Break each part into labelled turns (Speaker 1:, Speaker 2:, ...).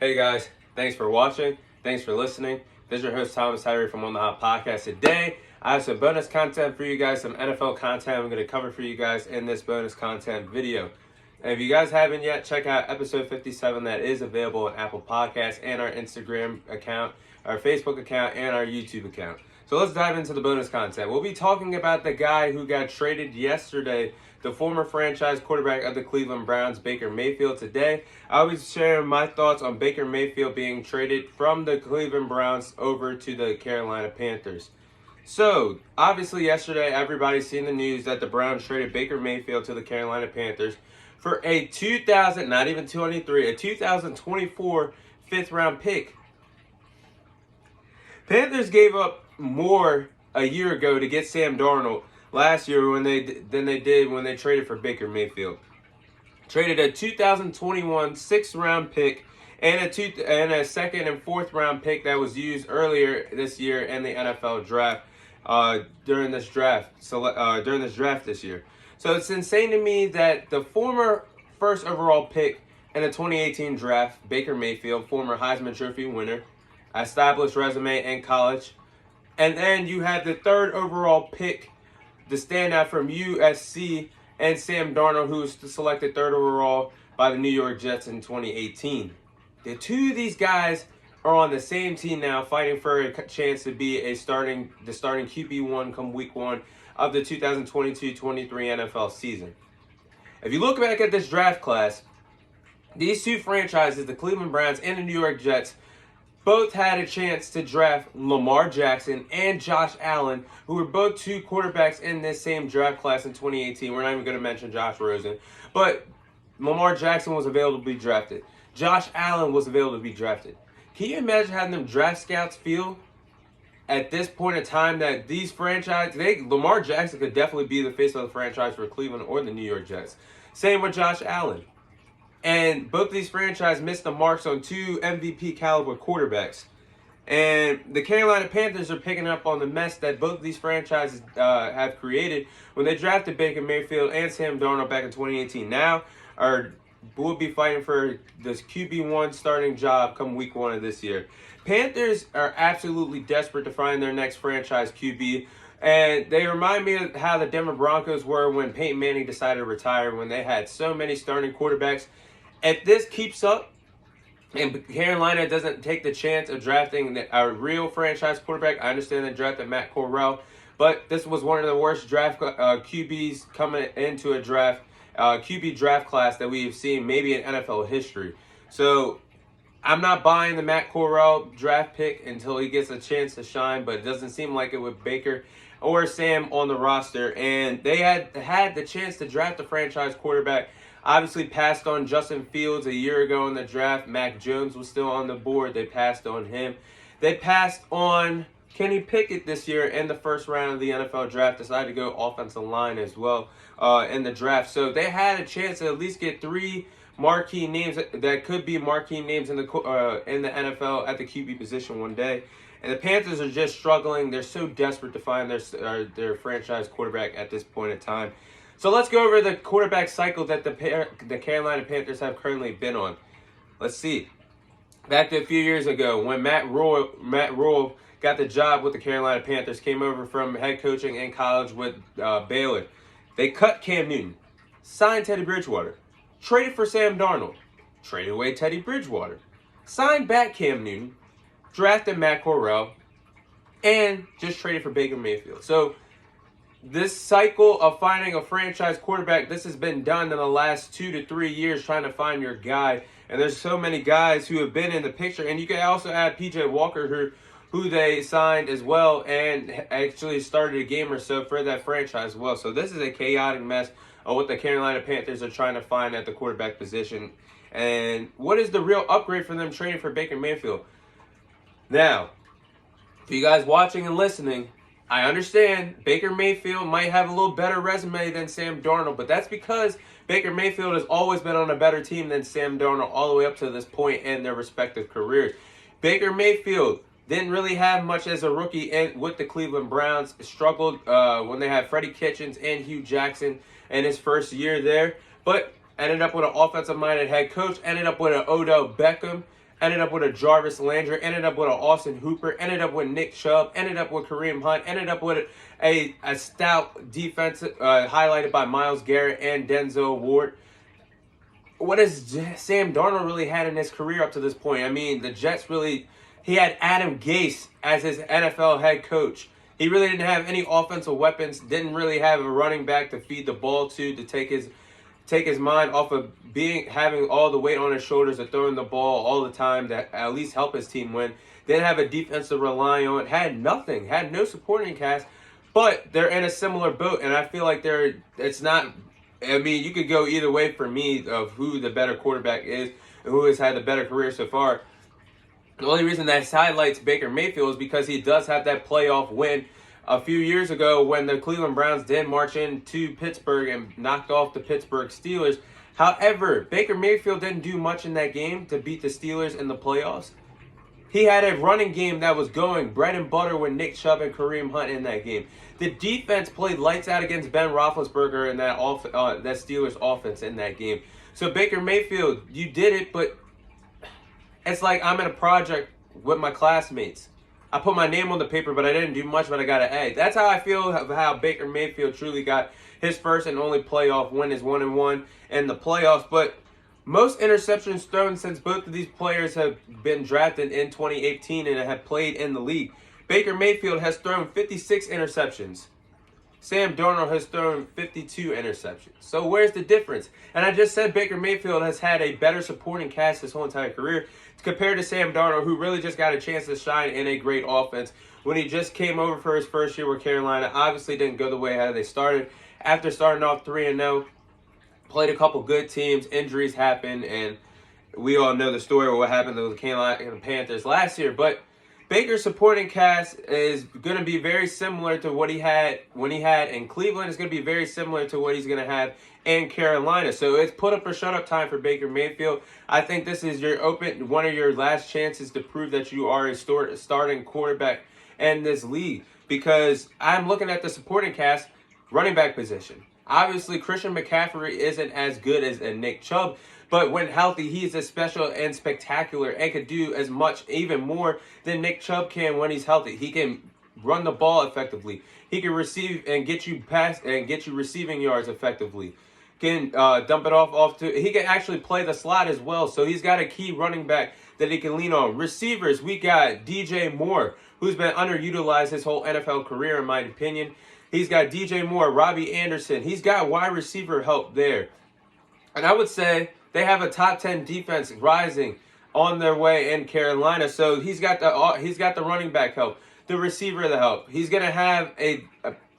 Speaker 1: Hey guys, thanks for watching. Thanks for listening. This is your host Thomas Tyree from On the Hot Podcast. Today, I have some bonus content for you guys, some NFL content I'm going to cover for you guys in this bonus content video. And if you guys haven't yet, check out episode 57 that is available on Apple Podcasts and our Instagram account, our Facebook account, and our YouTube account. So let's dive into the bonus content. We'll be talking about the guy who got traded yesterday, the former franchise quarterback of the Cleveland Browns, Baker Mayfield. Today, I'll be sharing my thoughts on Baker Mayfield being traded from the Cleveland Browns over to the Carolina Panthers. So, obviously yesterday, everybody's seen the news that the Browns traded Baker Mayfield to the Carolina Panthers for a 2024 fifth-round pick. Panthers gave up more a year ago to get Sam Darnold last year than they did when they traded for Baker Mayfield. Traded a 2021 sixth-round pick and a second and fourth round pick that was used earlier this year in the NFL draft during this draft this year. So it's insane to me that the former first overall pick in the 2018 draft, Baker Mayfield, former Heisman Trophy winner, established resume in college, and then you have the third overall pick, the standout from USC, and Sam Darnold, who was selected third overall by the New York Jets in 2018. The two of these guys are on the same team now, fighting for a chance to be the starting QB1 come week 1 of the 2022-23 NFL season. If you look back at this draft class, these two franchises, the Cleveland Browns and the New York Jets, both had a chance to draft Lamar Jackson and Josh Allen, who were both two quarterbacks in this same draft class in 2018. We're not even going to mention Josh Rosen. But Lamar Jackson was available to be drafted. Josh Allen was available to be drafted. Can you imagine having them draft scouts feel at this point in time that these franchises, Lamar Jackson could definitely be the face of the franchise for Cleveland or the New York Jets. Same with Josh Allen. And both these franchises missed the marks on two MVP caliber quarterbacks. And the Carolina Panthers are picking up on the mess that both of these franchises have created when they drafted Baker Mayfield and Sam Darnold back in 2018. Now will be fighting for this QB1 starting job come week 1 of this year. Panthers are absolutely desperate to find their next franchise QB. And they remind me of how the Denver Broncos were when Peyton Manning decided to retire, when they had so many starting quarterbacks. If this keeps up and Carolina doesn't take the chance of drafting a real franchise quarterback, I understand they drafted Matt Corral, but this was one of the worst draft QBs coming into a draft, QB draft class that we have seen maybe in NFL history. So I'm not buying the Matt Corral draft pick until he gets a chance to shine, but it doesn't seem like it with Baker or Sam on the roster. And they had the chance to draft a franchise quarterback. Obviously passed on Justin Fields a year ago in the draft. Mac Jones was still on the board. They passed on him. They passed on Kenny Pickett this year in the first round of the NFL draft. Decided to go offensive line as well in the draft. So they had a chance to at least get three marquee names that could be marquee names in the NFL at the QB position one day. And the Panthers are just struggling. They're so desperate to find their franchise quarterback at this point in time. So let's go over the quarterback cycle that the Carolina Panthers have currently been on. Let's see. Back to a few years ago when Matt Rule got the job with the Carolina Panthers, came over from head coaching in college with Baylor. They cut Cam Newton, signed Teddy Bridgewater, traded for Sam Darnold, traded away Teddy Bridgewater, signed back Cam Newton, drafted Matt Corral, and just traded for Baker Mayfield. So this cycle of finding a franchise quarterback, this has been done in the last 2 to 3 years, trying to find your guy. And there's so many guys who have been in the picture. And you can also add P.J. Walker, who they signed as well and actually started a game or so for that franchise as well. So this is a chaotic mess of what the Carolina Panthers are trying to find at the quarterback position. And what is the real upgrade for them trading for Baker Mayfield? Now, for you guys watching and listening, I understand Baker Mayfield might have a little better resume than Sam Darnold, but that's because Baker Mayfield has always been on a better team than Sam Darnold all the way up to this point in their respective careers. Baker Mayfield didn't really have much as a rookie with the Cleveland Browns. Struggled when they had Freddie Kitchens and Hugh Jackson in his first year there, but ended up with an offensive-minded head coach, ended up with an Odell Beckham, ended up with a Jarvis Landry, ended up with an Austin Hooper, ended up with Nick Chubb, ended up with Kareem Hunt, ended up with a stout defense highlighted by Myles Garrett and Denzel Ward. What has Sam Darnold really had in his career up to this point? I mean, the Jets really, he had Adam Gase as his NFL head coach. He really didn't have any offensive weapons, didn't really have a running back to feed the ball to take his mind off of having all the weight on his shoulders of throwing the ball all the time to at least help his team win. Didn't have a defense to rely on, had nothing, had no supporting cast, but they're in a similar boat, and I feel like it's not, I mean, you could go either way for me of who the better quarterback is and who has had the better career so far. The only reason that highlights Baker Mayfield is because he does have that playoff win a few years ago when the Cleveland Browns did march into Pittsburgh and knocked off the Pittsburgh Steelers. However, Baker Mayfield didn't do much in that game to beat the Steelers in the playoffs. He had a running game that was going bread and butter with Nick Chubb and Kareem Hunt in that game. The defense played lights out against Ben Roethlisberger and that Steelers offense in that game. So Baker Mayfield, you did it, but it's like I'm in a project with my classmates. I put my name on the paper, but I didn't do much, but I got an A. That's how I feel of how Baker Mayfield truly got his first and only playoff win is 1-1 in the playoffs. But most interceptions thrown since both of these players have been drafted in 2018 and have played in the league. Baker Mayfield has thrown 56 interceptions. Sam Darnold has thrown 52 interceptions. So where's the difference? And I just said Baker Mayfield has had a better supporting cast his whole entire career compared to Sam Darnold, who really just got a chance to shine in a great offense when he just came over for his first year with Carolina. Obviously didn't go the way how they started. After starting off 3-0, played a couple good teams, injuries happened, and we all know the story of what happened to the Carolina Panthers last year. But Baker's supporting cast is going to be very similar to what he had when he had in Cleveland. It's going to be very similar to what he's going to have in Carolina. So it's put up or shut up time for Baker Mayfield. I think this is one of your last chances to prove that you are a starting quarterback in this league, because I'm looking at the supporting cast running back position. Obviously, Christian McCaffrey isn't as good as a Nick Chubb, but when healthy, he's as special and spectacular and could do as much, even more, than Nick Chubb can when he's healthy. He can run the ball effectively. He can receive and get you receiving yards effectively. Can dump it off to. He can actually play the slot as well. So he's got a key running back that he can lean on. Receivers, we got DJ Moore, who's been underutilized his whole NFL career, in my opinion. He's got DJ Moore, Robbie Anderson. He's got wide receiver help there. And I would say they have a top 10 defense rising on their way in Carolina. So he's got the running back help, the receiver the help. He's going to have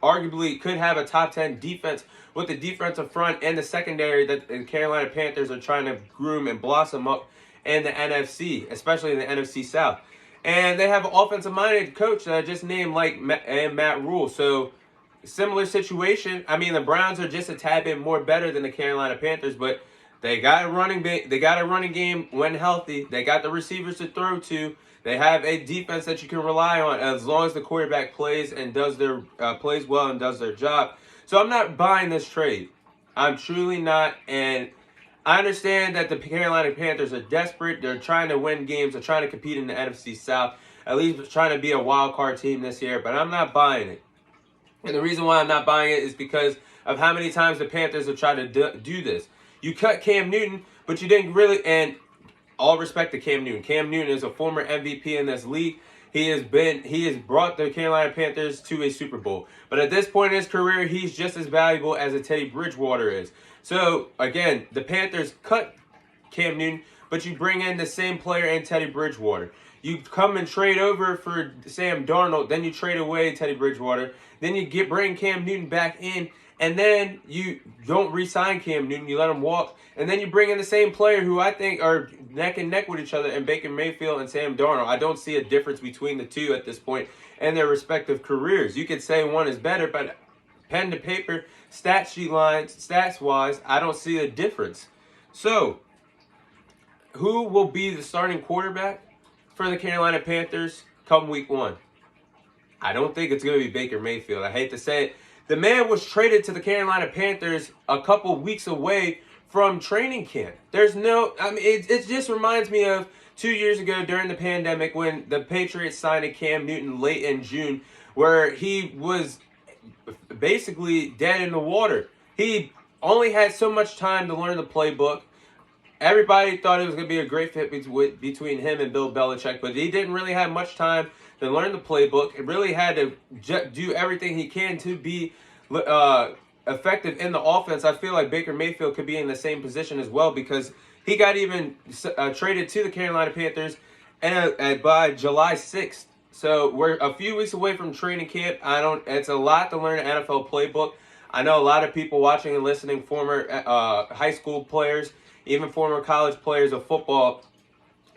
Speaker 1: arguably could have a top 10 defense with the defensive front and the secondary that the Carolina Panthers are trying to groom and blossom up in the NFC, especially in the NFC South. And they have an offensive-minded coach that I just named Matt Rule. So similar situation. I mean, the Browns are just a tad bit more better than the Carolina Panthers, but they got a running game when healthy. They got the receivers to throw to. They have a defense that you can rely on as long as the quarterback plays and plays well and does their job. So I'm not buying this trade. I'm truly not. And I understand that the Carolina Panthers are desperate. They're trying to win games. They're trying to compete in the NFC South. At least trying to be a wild card team this year. But I'm not buying it. And the reason why I'm not buying it is because of how many times the Panthers have tried to do this. You cut Cam Newton, but you didn't really, and all respect to Cam Newton. Cam Newton is a former MVP in this league. He has brought the Carolina Panthers to a Super Bowl. But at this point in his career, he's just as valuable as a Teddy Bridgewater is. So, again, the Panthers cut Cam Newton, but you bring in the same player in Teddy Bridgewater. You come and trade over for Sam Darnold, then you trade away Teddy Bridgewater, then you bring Cam Newton back in, and then you don't re-sign Cam Newton, you let him walk, and then you bring in the same player who I think are neck and neck with each other in Baker Mayfield and Sam Darnold. I don't see a difference between the two at this point in their respective careers. You could say one is better, but pen to paper, stats-wise, I don't see a difference. So, who will be the starting quarterback for the Carolina Panthers come week 1? I don't think it's going to be Baker Mayfield. I hate to say it. The man was traded to the Carolina Panthers a couple weeks away from training camp. There's no, I mean, it just reminds me of 2 years ago during the pandemic when the Patriots signed Cam Newton late in June, where he was basically dead in the water. He only had so much time to learn the playbook. Everybody thought it was going to be a great fit between him and Bill Belichick, but he didn't really have much time to learn the playbook. It really had to do everything he can to be effective in the offense. I feel like Baker Mayfield could be in the same position as well, because he got even traded to the Carolina Panthers and by July 6th. So we're a few weeks away from training camp. It's a lot to learn an NFL playbook. I know a lot of people watching and listening, former high school players, even former college players of football,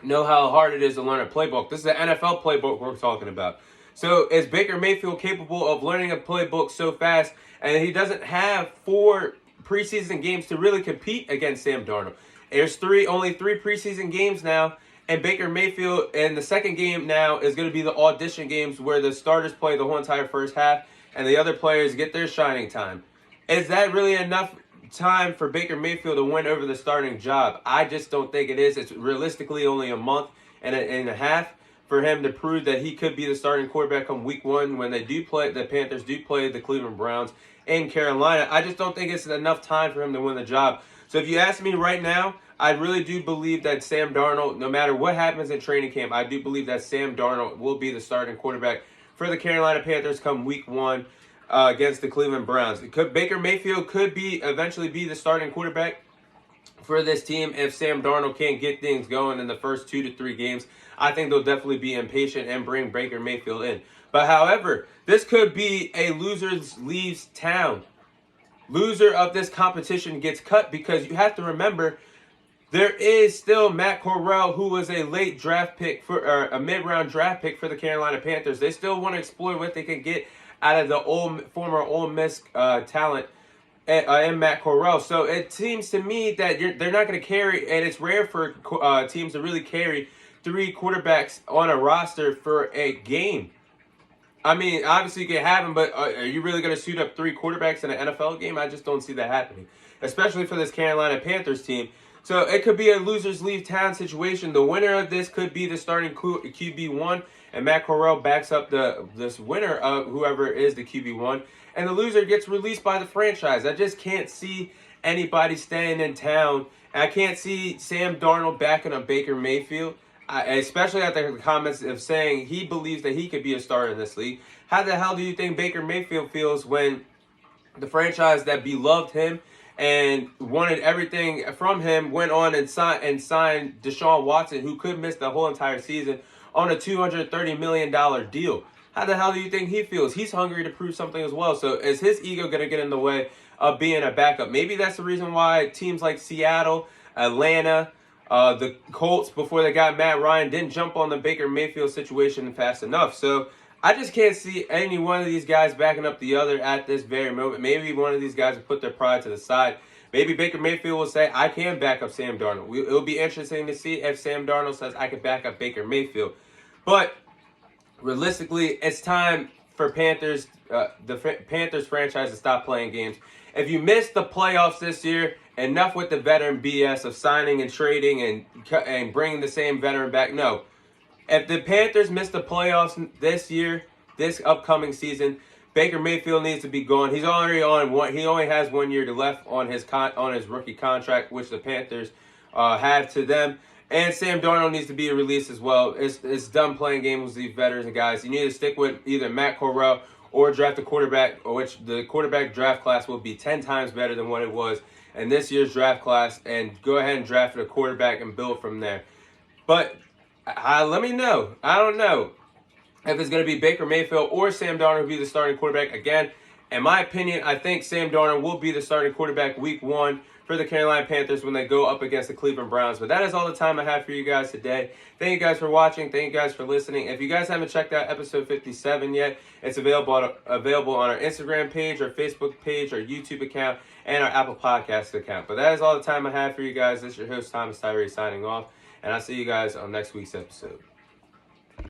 Speaker 1: know how hard it is to learn a playbook. This is an NFL playbook we're talking about. So is Baker Mayfield capable of learning a playbook so fast? And he doesn't have 4 preseason games to really compete against Sam Darnold. There's only 3 preseason games now. And Baker Mayfield in the second game now is going to be the audition games where the starters play the whole entire first half and the other players get their shining time. Is that really enough time for Baker Mayfield to win over the starting job? I just don't think it is. It's realistically only a month and a half for him to prove that he could be the starting quarterback come week 1 when the Panthers do play the Cleveland Browns in Carolina. I just don't think it's enough time for him to win the job. So if you ask me right now, I really do believe that Sam Darnold, no matter what happens in training camp, I do believe that Sam Darnold will be the starting quarterback for the Carolina Panthers come week 1 against the Cleveland Browns. Baker Mayfield could eventually be the starting quarterback for this team if Sam Darnold can't get things going in the first 2 to 3 games. I think they'll definitely be impatient and bring Baker Mayfield in. But however, this could be a losers leaves town. Loser of this competition gets cut, because you have to remember there is still Matt Corral, who was a late draft pick or a mid-round draft pick for the Carolina Panthers. They still want to explore what they can get out of the former Ole Miss talent in Matt Corral. So it seems to me that they're not going to carry, and it's rare for teams to really carry 3 quarterbacks on a roster for a game. I mean, obviously you can have them, but are you really going to suit up 3 quarterbacks in an NFL game? I just don't see that happening, especially for this Carolina Panthers team. So it could be a losers leave town situation. The winner of this could be the starting QB1, and Matt Corral backs up this winner of whoever is the QB1, and the loser gets released by the franchise. I just can't see anybody staying in town. I can't see Sam Darnold backing up Baker Mayfield, especially after the comments of saying he believes that he could be a starter in this league. How the hell do you think Baker Mayfield feels when the franchise that beloved him and wanted everything from him went on and signed Deshaun Watson, who could miss the whole entire season, on a $230 million deal? How the hell do you think he feels? He's hungry to prove something as well. So is his ego going to get in the way of being a backup? Maybe that's the reason why teams like Seattle, Atlanta, the Colts, before they got Matt Ryan, didn't jump on the Baker Mayfield situation fast enough. So I just can't see any one of these guys backing up the other at this very moment. Maybe one of these guys will put their pride to the side. Maybe Baker Mayfield will say, I can back up Sam Darnold. It'll be interesting to see if Sam Darnold says, I can back up Baker Mayfield. But realistically, it's time for the Panthers franchise to stop playing games. If you missed the playoffs this year, enough with the veteran BS of signing and trading and bringing the same veteran back. No. If the Panthers miss the playoffs this year, this upcoming season, Baker Mayfield needs to be gone. He's already on one. He only has 1 year left on his rookie contract, which the Panthers have to them. And Sam Darnold needs to be released as well. It's done playing games with these veterans and guys. You need to stick with either Matt Corral or draft a quarterback, which the quarterback draft class will be 10 times better than what it was in this year's draft class, and go ahead and draft a quarterback and build from there. But let me know. I don't know if it's going to be Baker Mayfield or Sam Darnold will be the starting quarterback. Again, in my opinion, I think Sam Darnold will be the starting quarterback week 1 for the Carolina Panthers when they go up against the Cleveland Browns. But that is all the time I have for you guys today. Thank you guys for watching. Thank you guys for listening. If you guys haven't checked out episode 57 yet, it's available on our Instagram page, our Facebook page, our YouTube account, and our Apple Podcasts account. But that is all the time I have for you guys. This is your host, Thomas Tyree, signing off. And I'll see you guys on next week's episode.